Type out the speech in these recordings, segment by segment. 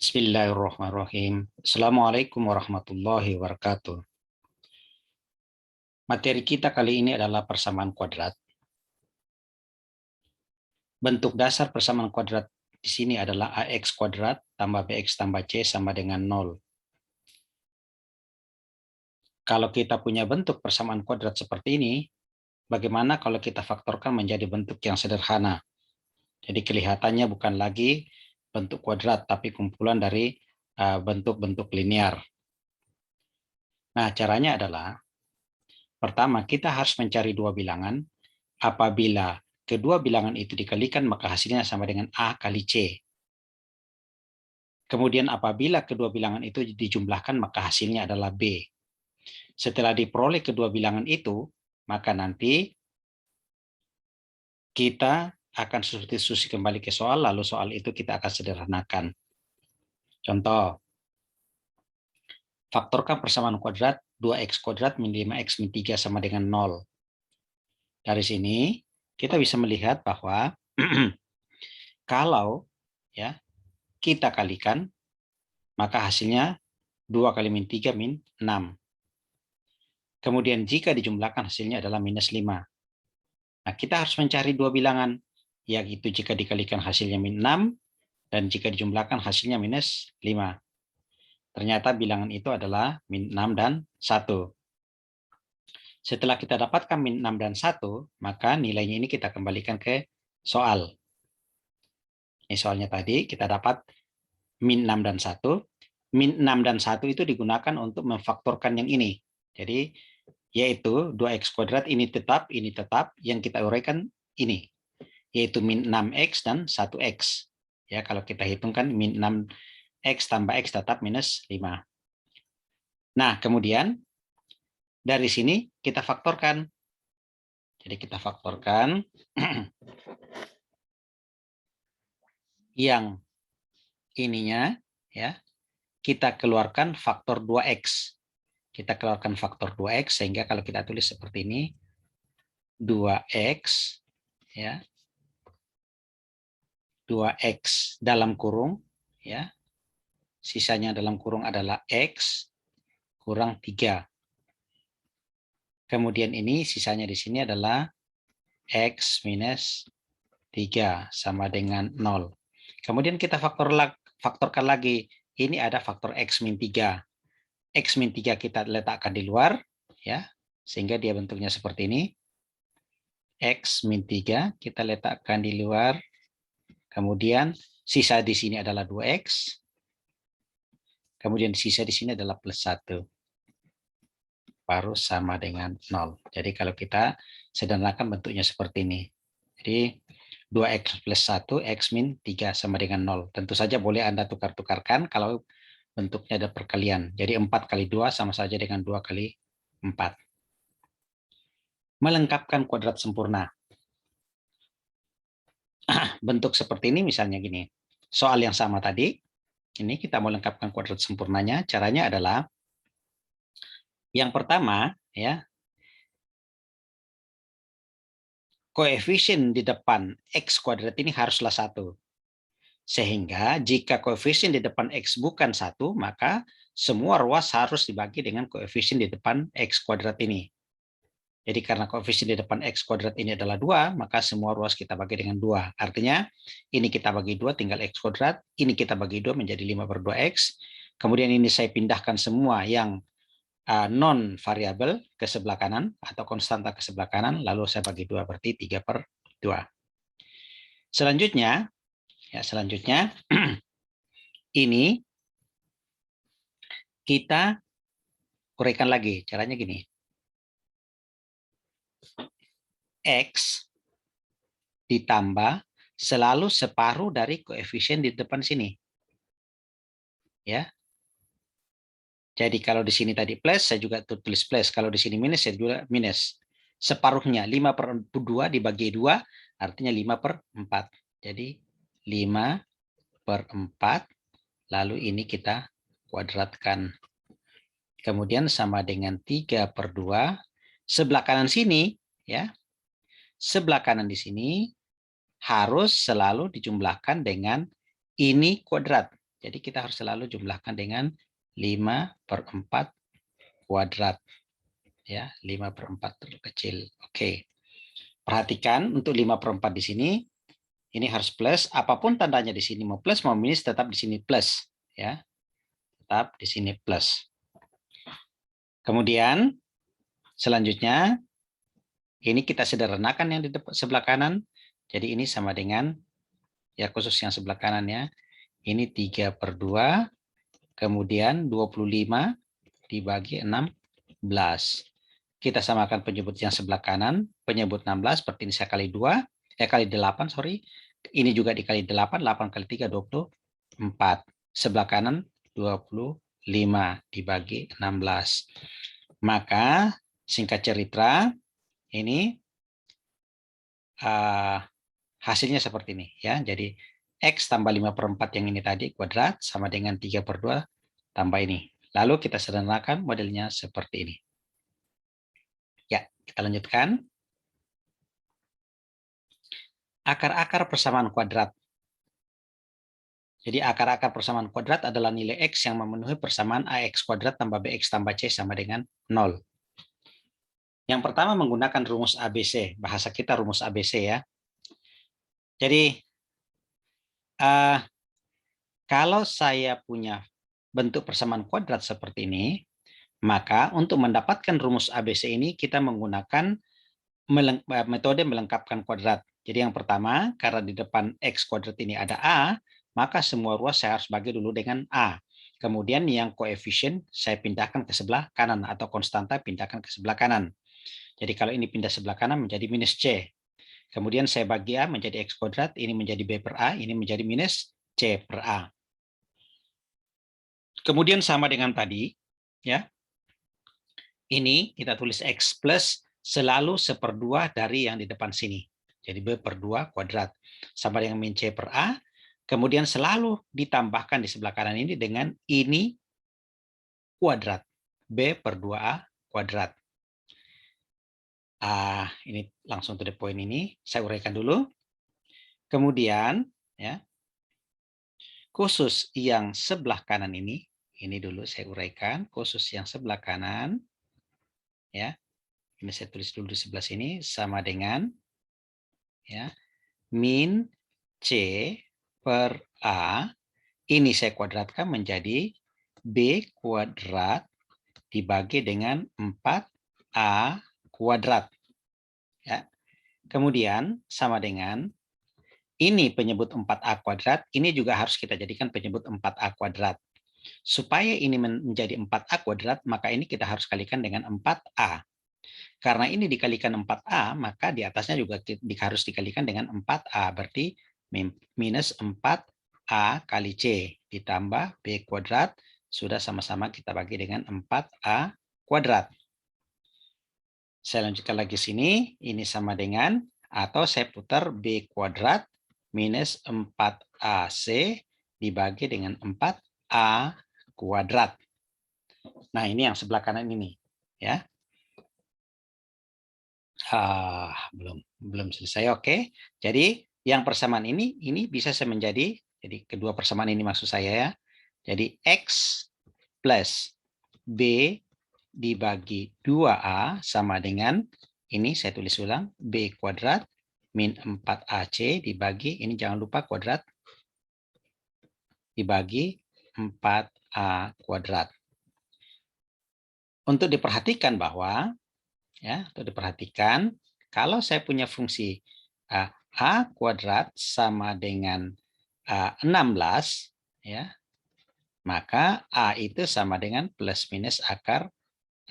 Bismillahirrahmanirrahim. Assalamualaikum warahmatullahi wabarakatuh. Materi kita kali ini adalah persamaan kuadrat. Bentuk dasar persamaan kuadrat di sini adalah AX kuadrat tambah BX tambah C sama dengan 0. Kalau kita punya bentuk persamaan kuadrat seperti ini, bagaimana kalau kita faktorkan menjadi bentuk yang sederhana? Jadi kelihatannya bukan lagi bentuk kuadrat, tapi kumpulan dari bentuk-bentuk linear. Nah, caranya adalah pertama, kita harus mencari dua bilangan. Apabila kedua bilangan itu dikalikan, maka hasilnya sama dengan A kali C. Kemudian apabila kedua bilangan itu dijumlahkan, maka hasilnya adalah B. Setelah diperoleh kedua bilangan itu, maka nanti kita akan substitusi kembali ke soal, lalu soal itu kita akan sederhanakan. Contoh, faktorkan persamaan kuadrat 2x kuadrat min 5x min 3 sama dengan 0. Dari sini kita bisa melihat bahwa kalau ya kita kalikan, maka hasilnya 2 kali min 3 min 6. Kemudian jika dijumlahkan hasilnya adalah minus 5. Nah, kita harus mencari dua bilangan, yaitu jika dikalikan hasilnya min 6 dan jika dijumlahkan hasilnya minus 5. Ternyata bilangan itu adalah min 6 dan 1. Setelah kita dapatkan min 6 dan 1, maka nilainya ini kita kembalikan ke soal. Ini soalnya tadi kita dapat min 6 dan 1. Min 6 dan 1 itu digunakan untuk memfaktorkan yang ini. Jadi, yaitu 2x kuadrat ini tetap, yang kita uraikan ini. Yaitu min 6x dan 1x. Ya, kalau kita hitungkan min 6x tambah x tetap minus 5. Nah, kemudian dari sini kita faktorkan. Jadi kita faktorkan yang ininya, ya, kita keluarkan faktor 2x. Kita keluarkan faktor 2x, sehingga kalau kita tulis seperti ini, 2x, ya, 2x dalam kurung, ya, sisanya dalam kurung adalah x kurang 3. Kemudian ini sisanya di sini adalah x minus 3 sama dengan 0. Kemudian kita faktorkan lagi. Ini ada faktor x min 3. X min 3 kita letakkan di luar, ya, sehingga dia bentuknya seperti ini. X min 3 kita letakkan di luar. Kemudian sisa di sini adalah 2x. Kemudian sisa di sini adalah plus 1. Baru sama dengan 0. Jadi kalau kita sederhanakan bentuknya seperti ini. Jadi 2x plus 1, x min 3 sama dengan 0. Tentu saja boleh Anda tukar-tukarkan kalau bentuknya ada perkalian. Jadi 4 kali 2 sama saja dengan 2 kali 4. Melengkapkan kuadrat sempurna. Bentuk seperti ini misalnya gini. Soal yang sama tadi, ini kita melengkapkan kuadrat sempurnanya. Caranya adalah yang pertama, ya, koefisien di depan x kuadrat ini haruslah 1. Sehingga jika koefisien di depan x bukan 1, maka semua ruas harus dibagi dengan koefisien di depan x kuadrat ini. Jadi karena koefisien di depan x kuadrat ini adalah 2, maka semua ruas kita bagi dengan 2. Artinya ini kita bagi 2 tinggal x kuadrat, ini kita bagi 2 menjadi 5/2x. Kemudian ini saya pindahkan semua yang non variabel ke sebelah kanan atau konstanta ke sebelah kanan, lalu saya bagi 2 berarti 3/2. Selanjutnya ini kita uraikan lagi. Caranya gini. X ditambah selalu separuh dari koefisien di depan sini. Ya. Jadi kalau di sini tadi plus, saya juga tulis plus. Kalau di sini minus, saya juga minus. Separuhnya 5/2 dibagi 2, artinya 5/4. Jadi 5/4, lalu ini kita kuadratkan. Kemudian sama dengan 3/2. Sebelah kanan sini, ya, sebelah kanan di sini harus selalu dijumlahkan dengan ini kuadrat. Jadi kita harus selalu jumlahkan dengan 5/4 kuadrat. Ya, 5/4 terkecil. Oke. Perhatikan untuk 5/4 di sini, ini harus plus. Apapun tandanya di sini, mau plus mau minus, tetap di sini plus. Ya, tetap di sini plus. Kemudian, selanjutnya, ini kita sederhanakan yang di sebelah kanan. Jadi ini sama dengan, ya khusus yang sebelah kanan ya, ini 3/2, kemudian 25 dibagi 16. Kita samakan penyebut yang sebelah kanan, penyebut 16, seperti ini saya kali 2, kali 8, sorry. Ini juga dikali 8, 8 kali 3, 24. Sebelah kanan 25 dibagi 16. Maka singkat cerita, ini hasilnya seperti ini. Ya. Jadi X tambah 5/4 yang ini tadi kuadrat sama dengan 3/2 tambah ini. Lalu kita sederhanakan modelnya seperti ini. Ya, kita lanjutkan. Akar-akar persamaan kuadrat. Jadi akar-akar persamaan kuadrat adalah nilai X yang memenuhi persamaan AX kuadrat tambah BX tambah C sama dengan 0. Yang pertama menggunakan rumus ABC. Bahasa kita rumus ABC ya. Jadi, kalau saya punya bentuk persamaan kuadrat seperti ini, maka untuk mendapatkan rumus ABC ini kita menggunakan metode melengkapkan kuadrat. Jadi yang pertama, karena di depan X kuadrat ini ada A, maka semua ruas saya harus bagi dulu dengan A. Kemudian yang koefisien saya pindahkan ke sebelah kanan atau konstanta pindahkan ke sebelah kanan. Jadi kalau ini pindah sebelah kanan menjadi minus C. Kemudian saya bagi A menjadi X kuadrat, ini menjadi B per A, ini menjadi minus C per A. Kemudian sama dengan tadi, ya. Ini kita tulis X plus selalu 1/2 dari yang di depan sini. Jadi B per 2 kuadrat. Sama dengan min C per A. Kemudian selalu ditambahkan di sebelah kanan ini dengan ini kuadrat. B per 2A kuadrat. Ini langsung to the point ini. Saya uraikan dulu. Kemudian, ya, khusus yang sebelah kanan ini dulu saya uraikan. Khusus yang sebelah kanan, ya, ini saya tulis dulu di sebelah sini, sama dengan, ya, min C per A, ini saya kuadratkan menjadi B kuadrat dibagi dengan 4A kuadrat. Ya. Kemudian sama dengan ini penyebut 4A kuadrat, ini juga harus kita jadikan penyebut 4A kuadrat. Supaya ini menjadi 4A kuadrat, maka ini kita harus kalikan dengan 4A. Karena ini dikalikan 4A, maka di atasnya juga harus dikalikan dengan 4A. Berarti minus 4A kali C ditambah B kuadrat, sudah sama-sama kita bagi dengan 4A kuadrat. Saya lanjutkan lagi sini, ini sama dengan, atau saya putar B kuadrat minus 4AC dibagi dengan 4A kuadrat. Nah, ini yang sebelah kanan ini, ya. Belum selesai. Oke. Jadi yang persamaan ini bisa saya menjadi, jadi kedua persamaan ini maksud saya ya. Jadi X plus B dibagi 2A sama dengan, ini saya tulis ulang, B kuadrat min 4AC dibagi, ini jangan lupa kuadrat, dibagi 4A kuadrat. Untuk diperhatikan bahwa, ya, untuk diperhatikan, kalau saya punya fungsi A kuadrat sama dengan 16, ya, maka A itu sama dengan plus minus akar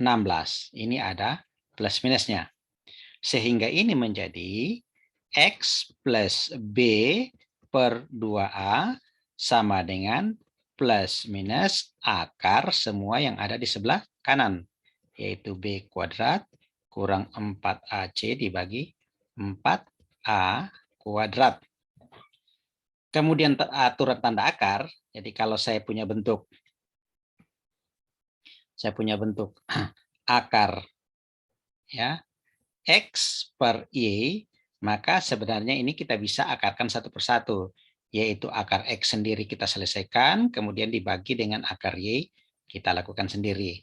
16. Ini ada plus minusnya. Sehingga ini menjadi X plus B per 2A sama dengan plus minus akar semua yang ada di sebelah kanan, yaitu B kuadrat kurang 4AC dibagi 4A kuadrat. Kemudian aturan tanda akar, jadi kalau saya punya bentuk akar, ya, X per Y, maka sebenarnya ini kita bisa akarkan satu persatu. yaitu akar X sendiri kita selesaikan, kemudian dibagi dengan akar Y, kita lakukan sendiri.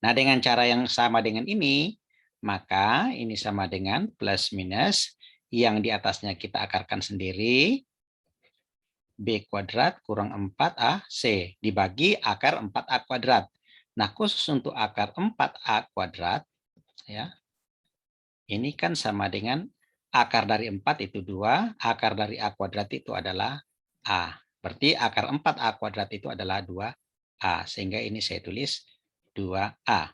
Nah, dengan cara yang sama dengan ini, maka ini sama dengan plus minus, yang di atasnya kita akarkan sendiri, B kuadrat kurang 4AC, dibagi akar 4A kuadrat. Nah, khusus untuk akar 4A kuadrat, ya, ini kan sama dengan akar dari 4 itu 2, akar dari A kuadrat itu adalah A. Berarti akar 4A kuadrat itu adalah 2A. Sehingga ini saya tulis 2A.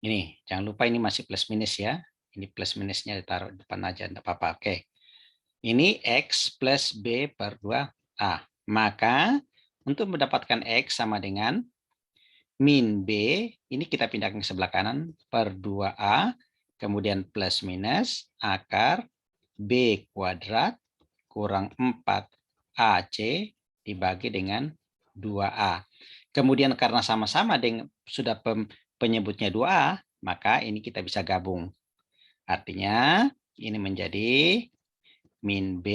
Ini, jangan lupa ini masih plus minus ya. Ini plus minusnya ditaruh depan aja, enggak apa-apa. Oke. Ini X plus B per 2A. Maka untuk mendapatkan X sama dengan min B, ini kita pindahkan ke sebelah kanan, per 2A, kemudian plus minus akar B kuadrat kurang 4AC dibagi dengan 2A. Kemudian karena sama-sama dengan sudah penyebutnya 2A, maka ini kita bisa gabung. Artinya ini menjadi min B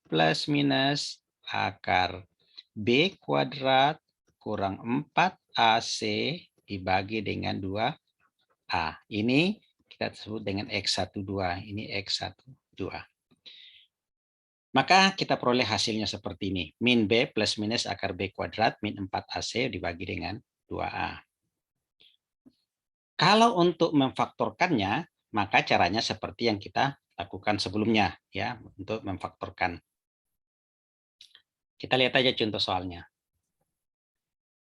plus minus akar B kuadrat kurang 4AC dibagi dengan 2A. Ini kita sebut dengan X12. Ini X12. Maka kita peroleh hasilnya seperti ini. Min B plus minus akar B kuadrat min 4AC dibagi dengan 2A. Kalau untuk memfaktorkannya, maka caranya seperti yang kita lakukan sebelumnya, ya, untuk memfaktorkan. Kita lihat aja contoh soalnya.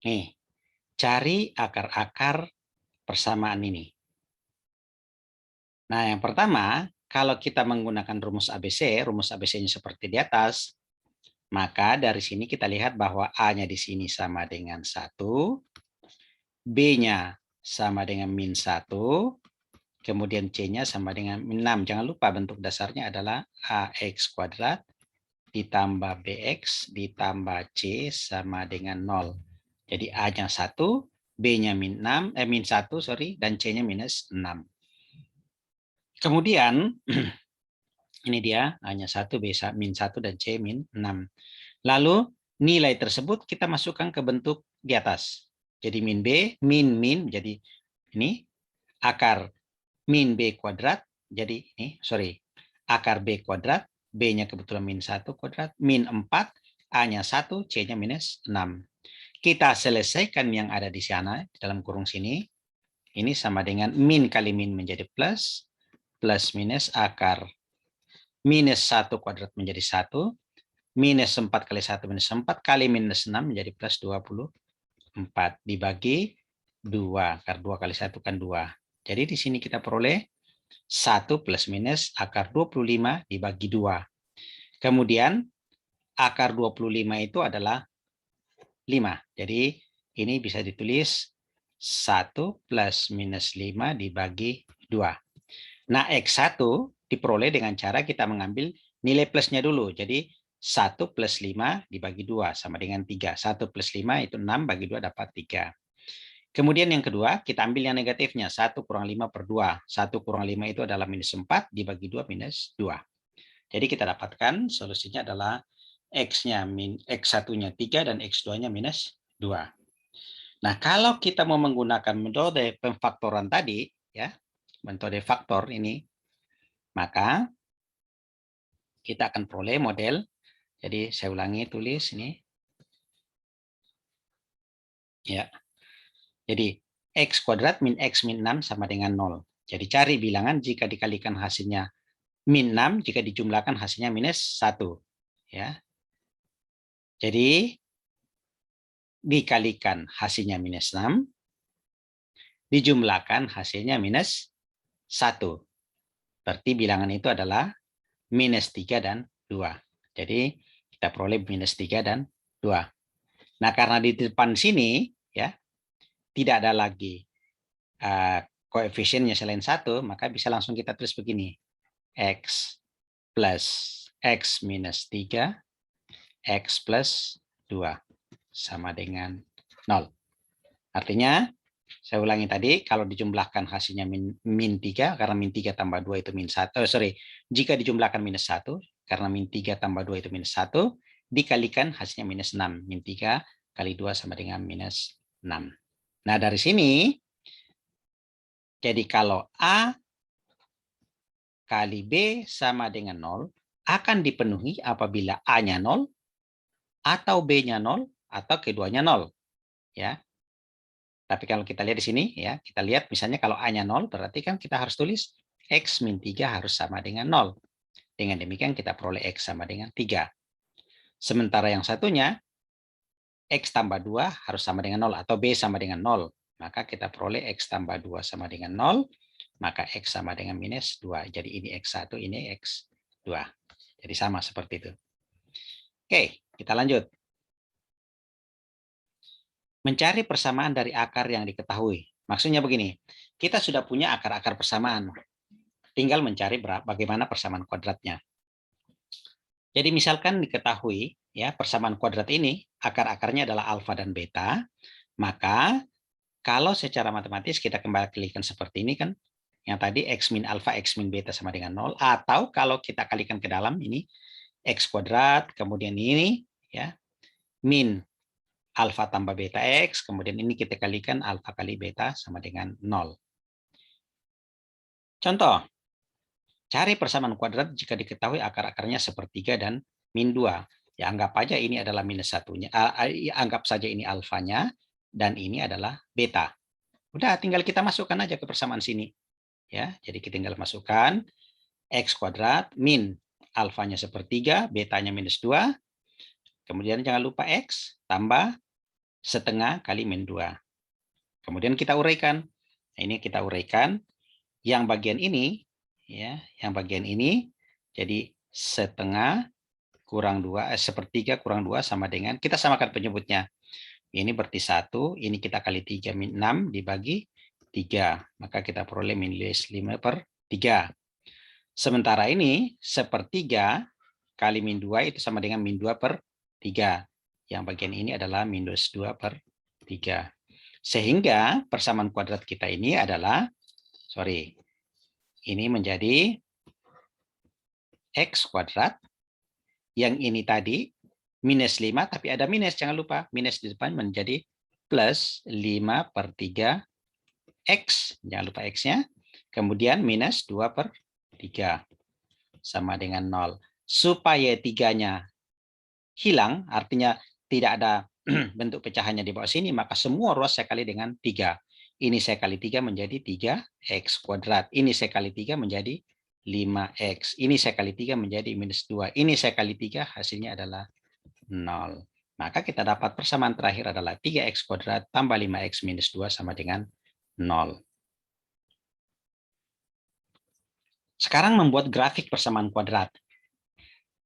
Nih, cari akar-akar persamaan ini. Nah, yang pertama, kalau kita menggunakan rumus ABC-nya seperti di atas, maka dari sini kita lihat bahwa A-nya di sini sama dengan 1, B-nya sama dengan min 1, kemudian C-nya sama dengan min 6. Jangan lupa bentuk dasarnya adalah AX kuadrat ditambah BX ditambah C sama dengan 0. Jadi A-nya 1, B-nya min 1, dan C-nya minus 6. Kemudian, ini dia, A-nya 1, B min 1, dan C min 6. Lalu, nilai tersebut kita masukkan ke bentuk di atas. Jadi min B, min, jadi ini akar min B kuadrat, jadi ini, akar B kuadrat, B-nya kebetulan min 1 kuadrat, min 4, A-nya 1, C-nya minus 6. Kita selesaikan yang ada di sana, di dalam kurung sini. Ini sama dengan min kali min menjadi plus, plus minus akar minus 1 kuadrat menjadi 1, minus 4 kali 1 minus 4, kali minus 6 menjadi plus 24, dibagi 2, karena 2 kali 1 kan 2. Jadi di sini kita peroleh 1 plus minus akar 25 dibagi 2. Kemudian akar 25 itu adalah 5. Jadi ini bisa ditulis 1 plus minus 5 dibagi 2. Nah, X1 diperoleh dengan cara kita mengambil nilai plusnya dulu. Jadi 1 plus 5 dibagi 2 sama dengan 3. 1 plus 5 itu 6, bagi 2 dapat 3. Kemudian yang kedua, kita ambil yang negatifnya. 1 kurang 5 per 2. 1 kurang 5 itu adalah minus 4, dibagi 2 minus 2. Jadi kita dapatkan solusinya adalah X1-nya 3 dan X2-nya minus 2. Nah, kalau kita mau menggunakan metode pemfaktoran tadi, ya, metode faktor ini, maka kita akan peroleh model. Jadi saya ulangi, tulis ini. Ya. Jadi X kuadrat min X min 6 sama dengan 0. Jadi cari bilangan jika dikalikan hasilnya min 6, jika dijumlahkan hasilnya minus 1. Ya. Jadi dikalikan hasilnya minus 6, dijumlahkan hasilnya minus 1. Berarti bilangan itu adalah minus 3 dan 2. Jadi kita peroleh minus 3 dan 2. Nah, karena di depan sini ya tidak ada lagi koefisiennya selain 1, maka bisa langsung kita tulis begini. X plus X minus 3, X plus 2 sama dengan 0. Artinya, saya ulangi tadi, kalau dijumlahkan hasilnya min 3, karena min 3 tambah 2 itu min 1. Jika dijumlahkan minus 1, karena min 3 tambah 2 itu minus 1, dikalikan hasilnya minus 6. Min 3 kali 2 sama dengan minus 6. Nah, dari sini, jadi kalau A kali B sama dengan 0, akan dipenuhi apabila A-nya 0, atau B-nya 0, atau keduanya 0. Ya. Tapi kalau kita lihat di sini, ya, kita lihat misalnya kalau A-nya 0, berarti kan kita harus tulis X min 3 harus sama dengan 0. Dengan demikian kita peroleh X sama dengan 3. Sementara yang satunya, X tambah 2 harus sama dengan 0, atau B sama dengan 0. Maka kita peroleh X tambah 2 sama dengan 0, maka X sama dengan minus 2. Jadi ini X1, ini X2. Jadi sama seperti itu. Oke, kita lanjut. Mencari persamaan dari akar yang diketahui. Maksudnya begini, kita sudah punya akar-akar persamaan. Tinggal mencari bagaimana persamaan kuadratnya. Jadi misalkan diketahui ya persamaan kuadrat ini akar-akarnya adalah alfa dan beta, maka kalau secara matematis kita kembali kalikan seperti ini kan, yang tadi x min alfa x min beta sama dengan 0, atau kalau kita kalikan ke dalam ini x kuadrat, kemudian ini ya min alfa tambah beta x, kemudian ini kita kalikan alfa kali beta sama dengan 0. Contoh, cari persamaan kuadrat jika diketahui akar-akarnya sepertiga dan min 2. Ya, anggap aja ini adalah minus satunya. Anggap saja ini alfanya dan ini adalah beta. Udah, tinggal kita masukkan aja ke persamaan sini. Ya, jadi kita tinggal masukkan x kuadrat min alfanya sepertiga, betanya minus 2. Kemudian jangan lupa x tambah setengah kali min 2. Kemudian kita uraikan. Nah, ini kita uraikan. Yang bagian ini, ya, yang bagian ini, jadi setengah kurang 2, sepertiga kurang 2 sama dengan, kita samakan penyebutnya. Ini berarti 1, ini kita kali 3 min 6 dibagi 3. Maka kita peroleh minus 5/3. Sementara ini, sepertiga kali min 2 itu sama dengan min 2/3. Yang bagian ini adalah minus 2/3. Sehingga persamaan kuadrat kita ini adalah, ini menjadi x kuadrat. Yang ini tadi minus 5, tapi ada minus, jangan lupa. Minus di depan menjadi plus 5/3 X. Jangan lupa X-nya. Kemudian minus 2/3. Sama dengan 0. Supaya 3-nya hilang, artinya tidak ada bentuk pecahannya di bawah sini, maka semua ruas saya kali dengan 3. Ini saya kali 3 menjadi 3x kuadrat. Ini saya kali 3 menjadi 5x. Ini saya kali 3 menjadi minus 2. Ini saya kali 3 hasilnya adalah 0. Maka kita dapat persamaan terakhir adalah 3x kuadrat tambah 5x minus 2 sama dengan 0. Sekarang membuat grafik persamaan kuadrat.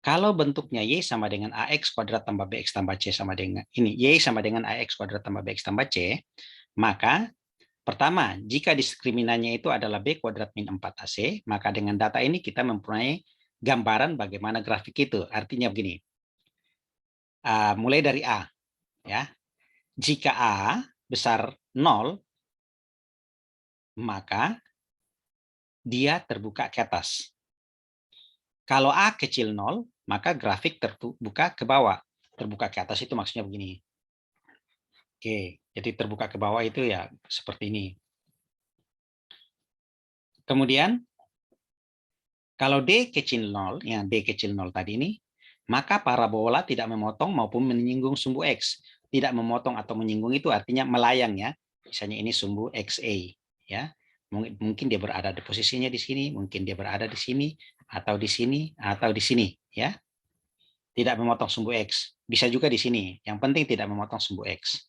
Kalau bentuknya Y sama dengan AX kuadrat tambah BX tambah C sama dengan ini, Y sama dengan AX kuadrat tambah BX tambah C, maka pertama, jika diskriminannya itu adalah B kuadrat min 4AC, maka dengan data ini kita mempunyai gambaran bagaimana grafik itu. Artinya begini, mulai dari A. Ya. Jika A besar 0, maka dia terbuka ke atas. Kalau A kecil 0, maka grafik terbuka ke bawah. Terbuka ke atas itu maksudnya begini. Oke, jadi terbuka ke bawah itu ya seperti ini. Kemudian, kalau D kecil 0, yang D kecil 0 tadi ini, maka parabola tidak memotong maupun menyinggung sumbu X. Tidak memotong atau menyinggung itu artinya melayang ya. Misalnya ini sumbu XA. Ya. Mungkin dia berada di posisinya di sini, mungkin dia berada di sini, atau di sini, atau di sini. Ya. Tidak memotong sumbu X. Bisa juga di sini. Yang penting tidak memotong sumbu X.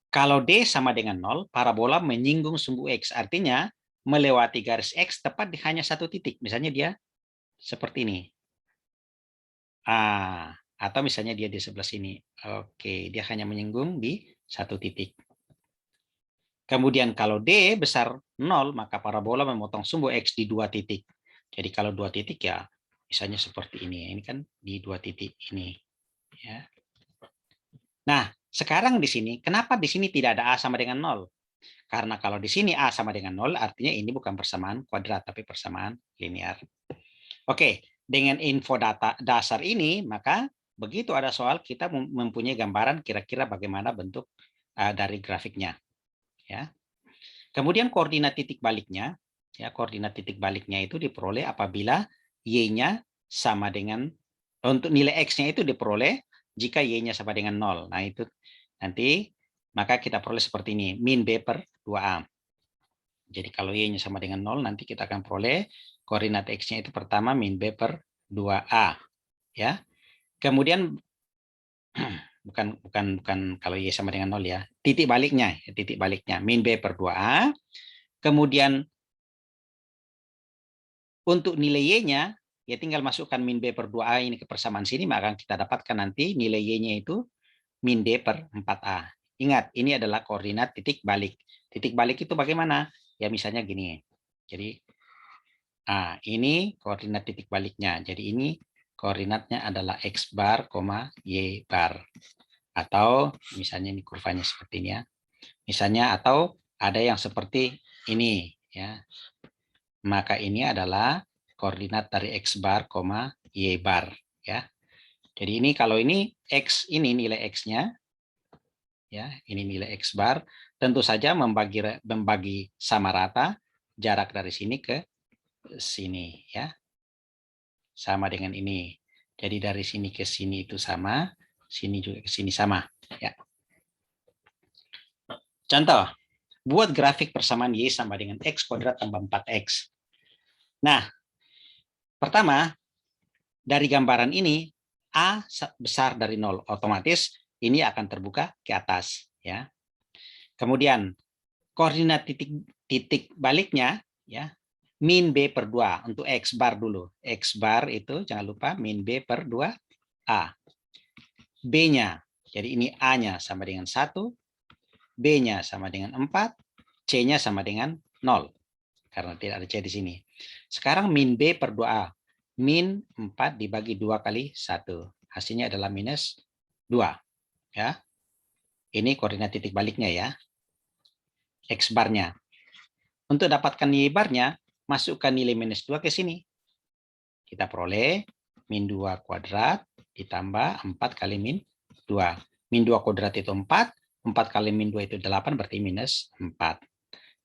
Kalau D sama dengan 0, parabola menyinggung sumbu X. Artinya melewati garis X tepat di hanya satu titik. Misalnya dia seperti ini. Atau misalnya dia di sebelah sini. Oke, dia hanya menyinggung di satu titik. Kemudian kalau D besar 0, maka parabola memotong sumbu X di 2 titik. Jadi kalau 2 titik ya, misalnya seperti ini. Ini kan di 2 titik ini. Ya. Nah, sekarang di sini, kenapa di sini tidak ada A sama dengan 0? Karena kalau di sini A sama dengan 0, artinya ini bukan persamaan kuadrat, tapi persamaan linear. Oke, dengan info data dasar ini, maka begitu ada soal kita mempunyai gambaran kira-kira bagaimana bentuk dari grafiknya. Ya. Kemudian koordinat titik baliknya, ya koordinat titik baliknya itu diperoleh apabila y-nya sama dengan, untuk nilai x-nya itu diperoleh jika y-nya sama dengan 0. Nah itu nanti maka kita peroleh seperti ini, min b per 2a. Jadi kalau y-nya sama dengan 0, nanti kita akan peroleh koordinat x-nya itu pertama min b per 2a. Ya. Kemudian bukan kalau y sama dengan 0 ya. Titik baliknya min b per 2a. Kemudian untuk nilai y-nya ya tinggal masukkan min b per 2a ini ke persamaan sini, maka kita dapatkan nanti nilai y-nya itu min d per 4a. Ingat, ini adalah koordinat titik balik. Titik balik itu bagaimana? Ya misalnya gini. Jadi ini koordinat titik baliknya. Jadi ini koordinatnya adalah x bar, y bar. Atau misalnya ini kurvanya seperti ini ya. Misalnya atau ada yang seperti ini ya. Maka ini adalah koordinat dari x bar, y bar ya. Jadi ini kalau ini x, ini nilai x-nya ya, ini nilai x bar, tentu saja membagi sama rata jarak dari sini ke sini ya. Sama dengan ini. Jadi dari sini ke sini itu sama, sini juga ke sini sama ya. Contoh, buat grafik persamaan y sama dengan x kuadrat tambah 4x. Nah, pertama, dari gambaran ini, A besar dari 0. Otomatis ini akan terbuka ke atas. Ya. Kemudian, koordinat titik baliknya, ya, min B per 2. Untuk X bar dulu. X bar itu, jangan lupa, min B per 2A. B-nya, jadi ini A-nya sama dengan 1, B-nya sama dengan 4, C-nya sama dengan 0. Karena tidak ada C di sini. Sekarang min B per 2A. Min 4 dibagi 2 kali 1. Hasilnya adalah minus 2. Ya. Ini koordinat titik baliknya ya. X barnya. Untuk dapatkan Y barnya, masukkan nilai minus 2 ke sini. Kita peroleh min 2 kuadrat ditambah 4 kali min 2. Min 2 kuadrat itu 4. 4 kali min 2 itu 8, berarti minus 4.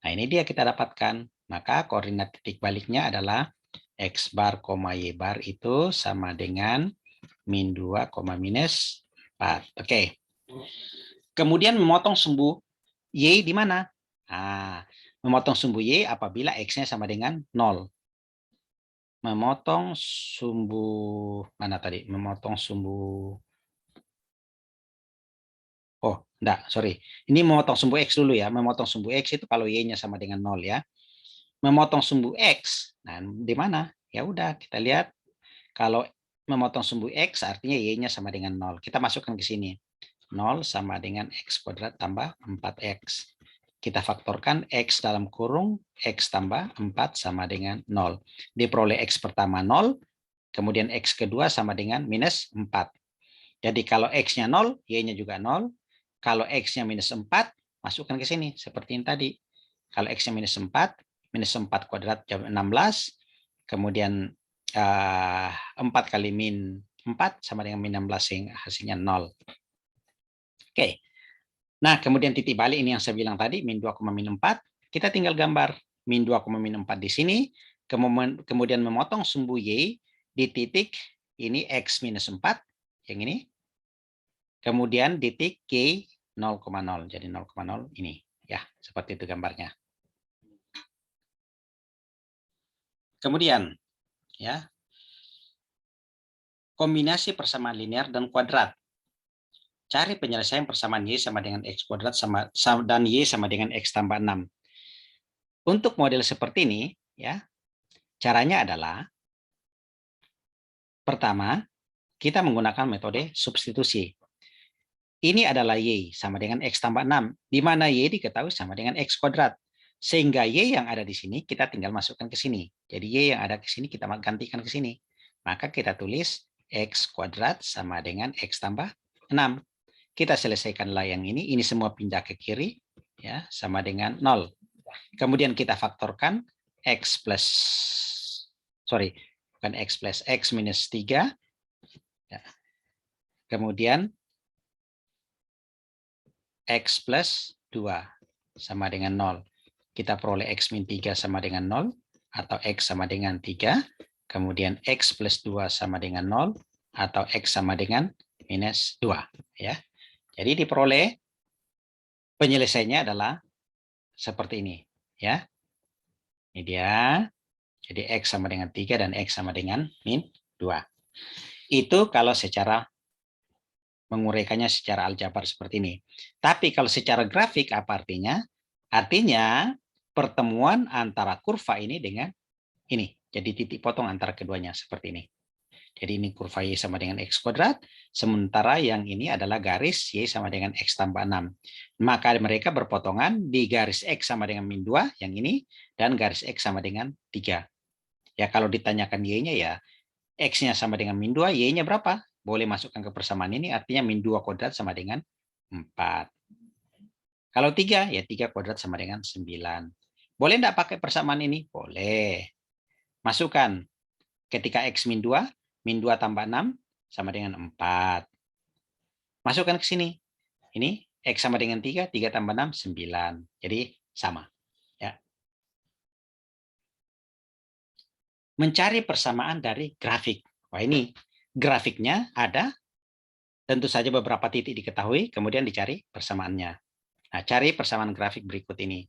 Nah ini dia kita dapatkan. Maka koordinat titik baliknya adalah x bar, y bar itu sama dengan min 2, minus 4. Oke. Kemudian memotong sumbu y di mana? Memotong sumbu y apabila x-nya sama dengan 0. Memotong sumbu, mana tadi? Memotong sumbu, enggak, sorry. Ini memotong sumbu x dulu ya. Memotong sumbu x itu kalau y-nya sama dengan 0 ya. Memotong sumbu x, nah di mana? Ya udah kita lihat, kalau memotong sumbu x artinya y-nya sama dengan 0. Kita masukkan ke sini. 0 sama dengan x kuadrat tambah 4x. Kita faktorkan x dalam kurung x tambah 4 sama dengan 0. Diperoleh x pertama 0, kemudian x kedua sama dengan minus 4. Jadi kalau x-nya 0, y-nya juga 0. Kalau x-nya minus 4, masukkan ke sini seperti yang tadi. Kalau x-nya minus 4 kuadrat 16, kemudian 4 kali min 4 sama dengan min 16, hasilnya 0. Oke. Nah, kemudian titik balik ini yang saya bilang tadi, min 2, min 4, kita tinggal gambar min 2, min 4 di sini, kemudian memotong sumbu y di titik ini x minus 4, yang ini, kemudian titik y 0,0, jadi 0,0 ini. Ya, seperti itu gambarnya. Kemudian, ya, kombinasi persamaan linear dan kuadrat. Cari penyelesaian persamaan y sama dengan x kuadrat dan y sama dengan x tambah 6. Untuk model seperti ini, ya, caranya adalah pertama, kita menggunakan metode substitusi. Ini adalah y sama dengan x tambah 6, di mana y diketahui sama dengan x kuadrat. Sehingga y yang ada di sini kita tinggal masukkan ke sini. Jadi y yang ada di sini kita gantikan ke sini. Maka kita tulis x kuadrat sama dengan x tambah 6. Kita selesaikanlah yang ini semua pindah ke kiri, ya, sama dengan 0. Kemudian kita faktorkan x plus, bukan X plus X minus 3. Ya. Kemudian X plus 2 sama dengan 0. Kita peroleh X min 3 sama dengan 0, atau X sama dengan 3. Kemudian X plus 2 sama dengan 0, atau X sama dengan minus 2. Ya. Jadi diperoleh penyelesaiannya adalah seperti ini. Ya. Ini dia. Jadi X sama dengan 3 dan X sama dengan min 2. Itu kalau secara menguraikannya secara aljabar seperti ini. Tapi kalau secara grafik apa artinya? Artinya pertemuan antara kurva ini dengan ini. Jadi titik potong antara keduanya seperti ini. Jadi ini kurva Y sama dengan X kuadrat. Sementara yang ini adalah garis Y sama dengan X tambah 6. Maka mereka berpotongan di garis X sama dengan min 2 yang ini. Dan garis X sama dengan 3. Ya kalau ditanyakan Y-nya ya X-nya sama dengan min 2, Y-nya berapa? Boleh masukkan ke persamaan ini, artinya min 2 kuadrat sama dengan 4. Kalau 3, ya 3 kuadrat sama dengan 9. Boleh enggak pakai persamaan ini? Boleh. Masukkan. Ketika X min 2 tambah 6 sama dengan 4. Masukkan ke sini. Ini X sama dengan 3, 3 tambah 6, 9. Jadi sama. Ya. Mencari persamaan dari grafik. Wah ini grafiknya ada, tentu saja beberapa titik diketahui, kemudian dicari persamaannya. Nah, cari persamaan grafik berikut ini.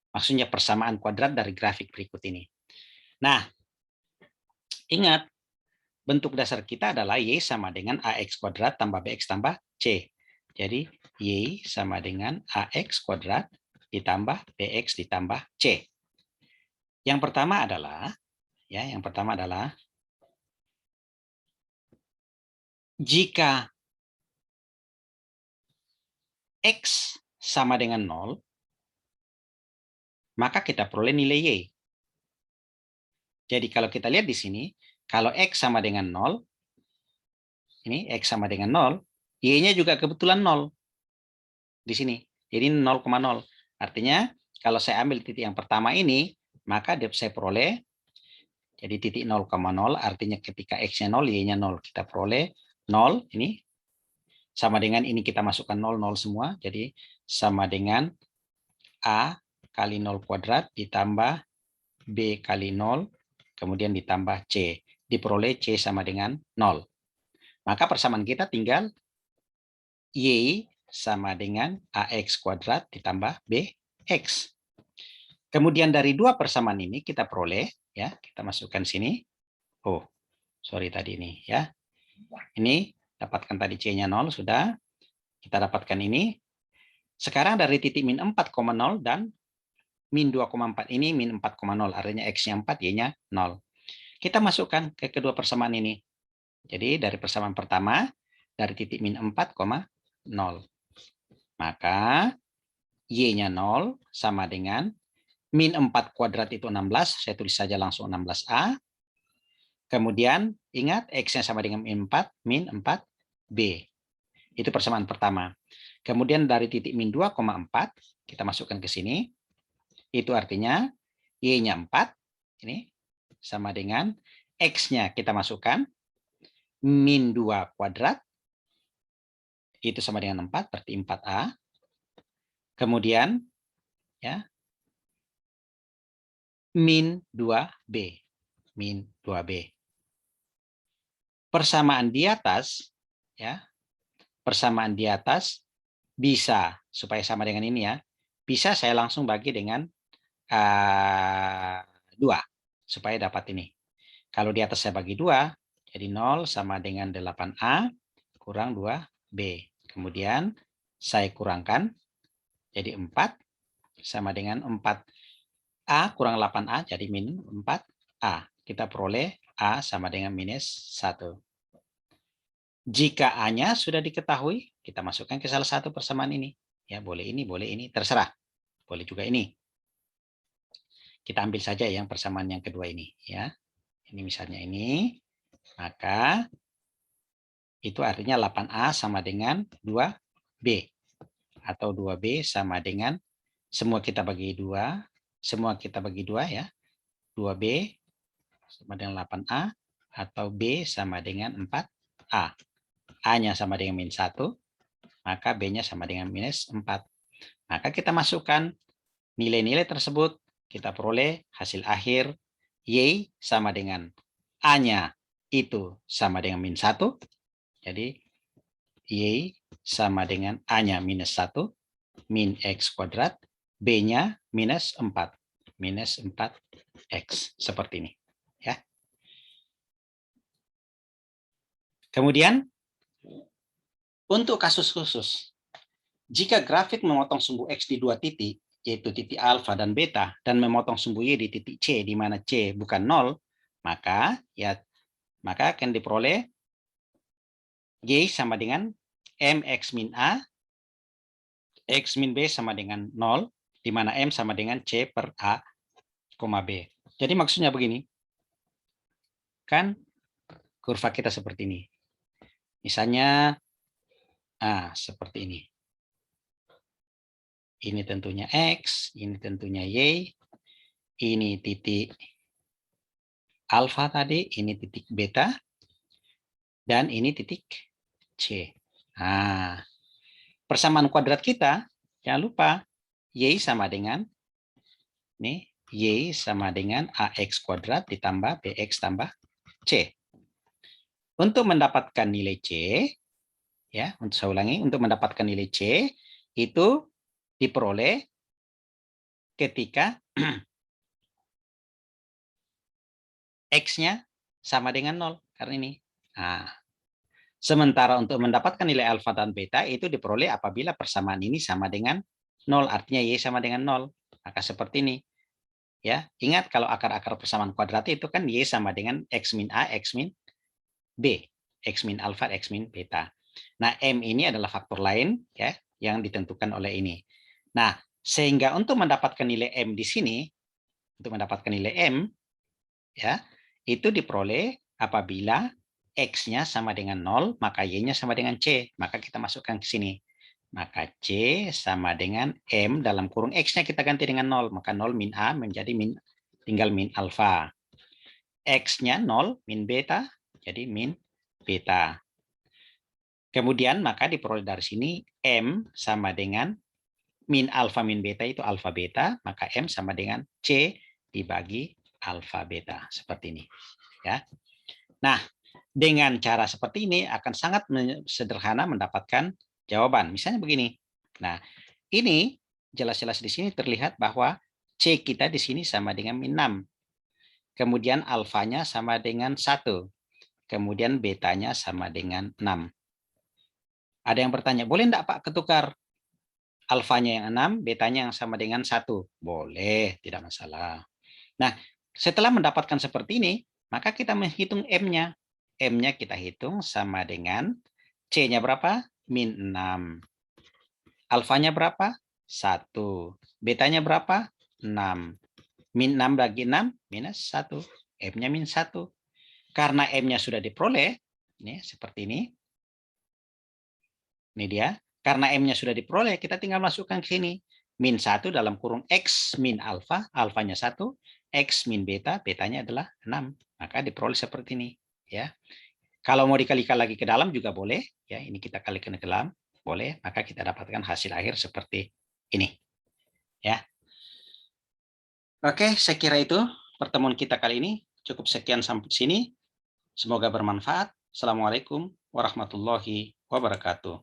Maksudnya persamaan kuadrat dari grafik berikut ini. Nah, ingat, bentuk dasar kita adalah Y sama dengan AX kuadrat tambah BX tambah C. Jadi, Y sama dengan AX kuadrat ditambah BX ditambah C. Yang pertama adalah, jika X sama dengan 0, maka kita peroleh nilai Y. Jadi kalau kita lihat di sini, kalau X sama dengan 0, ini X sama dengan 0, Y-nya juga kebetulan 0 di sini. Jadi 0,0. Artinya kalau saya ambil titik yang pertama ini, maka saya peroleh, jadi titik 0,0 artinya ketika X-nya 0, Y-nya 0. Kita peroleh 0, ini sama dengan ini kita masukkan 0, 0 semua. Jadi sama dengan A kali 0 kuadrat ditambah B kali 0, kemudian ditambah C. Diperoleh C sama dengan 0. Maka persamaan kita tinggal Y sama dengan AX kuadrat ditambah BX. Kemudian dari dua persamaan ini kita peroleh, ya, kita masukkan sini. Oh, sorry tadi ini, ya. Ini dapatkan tadi C-nya 0 sudah. Kita dapatkan ini. Sekarang dari titik min 4,0 dan min 2,4 ini min 4,0 artinya X-nya 4, Y-nya 0. Kita masukkan ke kedua persamaan ini. Jadi dari persamaan pertama dari titik min 4,0. Maka Y-nya 0 sama dengan min 4 kuadrat itu 16. Saya tulis saja langsung 16A. Kemudian ingat X-nya sama dengan min 4, min 4B. Itu persamaan pertama. Kemudian dari titik min 2,4 kita masukkan ke sini. Itu artinya Y-nya 4. Ini sama dengan X-nya kita masukkan. Min 2 kuadrat. Itu sama dengan 4, berarti 4A. Kemudian ya min 2B. Min 2B. Persamaan di atas, ya, persamaan di atas bisa, supaya sama dengan ini ya, bisa saya langsung bagi dengan 2, supaya dapat ini. Kalau di atas saya bagi 2, jadi 0 sama dengan 8A kurang 2B. Kemudian saya kurangkan, jadi 4 sama dengan 4A kurang 8A, jadi min 4A. Kita peroleh A sama dengan minus 1. Jika A-nya sudah diketahui, kita masukkan ke salah satu persamaan ini. Ya, boleh ini, terserah. Boleh juga ini. Kita ambil saja yang persamaan yang kedua ini. Ya, ini misalnya ini. Maka itu artinya 8A sama dengan 2B. Atau 2B sama dengan, semua kita bagi 2. Semua kita bagi 2 ya. 2B sama dengan 8A, atau B sama dengan 4A. A-nya sama dengan min 1, maka B-nya sama dengan minus 4. Maka kita masukkan nilai-nilai tersebut, kita peroleh hasil akhir Y sama dengan A-nya itu sama dengan min 1. Jadi Y sama dengan A-nya minus 1, min X kuadrat, B-nya minus 4. Minus 4X. Seperti ini. Ya. Kemudian, untuk kasus khusus, jika grafik memotong sumbu X di dua titik, yaitu titik alfa dan beta, dan memotong sumbu Y di titik C, di mana C bukan 0, maka akan diperoleh Y sama dengan MX min A, X min B sama dengan 0, di mana M sama dengan C per A, B. Jadi maksudnya begini, kan kurva kita seperti ini. Misalnya, seperti ini. Ini tentunya X, ini tentunya Y, ini titik alfa tadi, ini titik beta, dan ini titik C. Nah, persamaan kuadrat kita, jangan lupa, Y sama dengan, nih, Y sama dengan AX kuadrat ditambah BX tambah C. Untuk mendapatkan nilai C, ya, untuk saya ulangi, untuk mendapatkan nilai C, itu diperoleh ketika X-nya sama dengan 0. Karena ini. Nah, sementara untuk mendapatkan nilai alfa dan beta itu diperoleh apabila persamaan ini sama dengan 0. Artinya Y sama dengan 0. Maka seperti ini. Ya, ingat kalau akar-akar persamaan kuadrat itu kan Y sama dengan X min A, X min B. X min alfa, X min beta. Nah, M ini adalah faktor lain ya yang ditentukan oleh ini. Nah, sehingga untuk mendapatkan nilai M di sini, untuk mendapatkan nilai M, ya, itu diperoleh apabila X-nya sama dengan 0, maka Y-nya sama dengan C. Maka kita masukkan ke sini. Maka C sama dengan M dalam kurung X-nya kita ganti dengan 0. Maka 0 min A menjadi tinggal min alfa. X-nya 0 min beta, jadi min beta. Kemudian maka diperoleh dari sini M sama dengan min alfa min beta itu alfa beta, maka M sama dengan C dibagi alfa beta. Seperti ini. Ya. Nah, dengan cara seperti ini akan sangat sederhana mendapatkan jawaban. Misalnya begini. Nah, ini jelas-jelas di sini terlihat bahwa C kita di sini sama dengan min 6. Kemudian alfanya sama dengan 1. Kemudian betanya sama dengan 6. Ada yang bertanya, boleh enggak Pak ketukar alfanya yang 6, betanya yang sama dengan 1? Boleh, tidak masalah. Nah, setelah mendapatkan seperti ini, maka kita menghitung M-nya. M-nya kita hitung sama dengan C-nya berapa? Min 6. Alfanya berapa? 1. Betanya berapa? 6. Min 6 bagi 6, minus 1. M-nya min 1. Karena M-nya sudah diperoleh, ini seperti ini. Ini dia. Karena M-nya sudah diperoleh, kita tinggal masukkan ke sini. Min 1 dalam kurung X min alfa, alfanya 1. X min beta, betanya adalah 6. Maka diperoleh seperti ini. Ya. Kalau mau dikalikan lagi ke dalam juga boleh. Ya, ini kita kalikan ke dalam. Boleh. Maka kita dapatkan hasil akhir seperti ini. Ya. Oke, saya kira itu pertemuan kita kali ini. Cukup sekian sampai sini. Semoga bermanfaat. Assalamualaikum warahmatullahi wabarakatuh.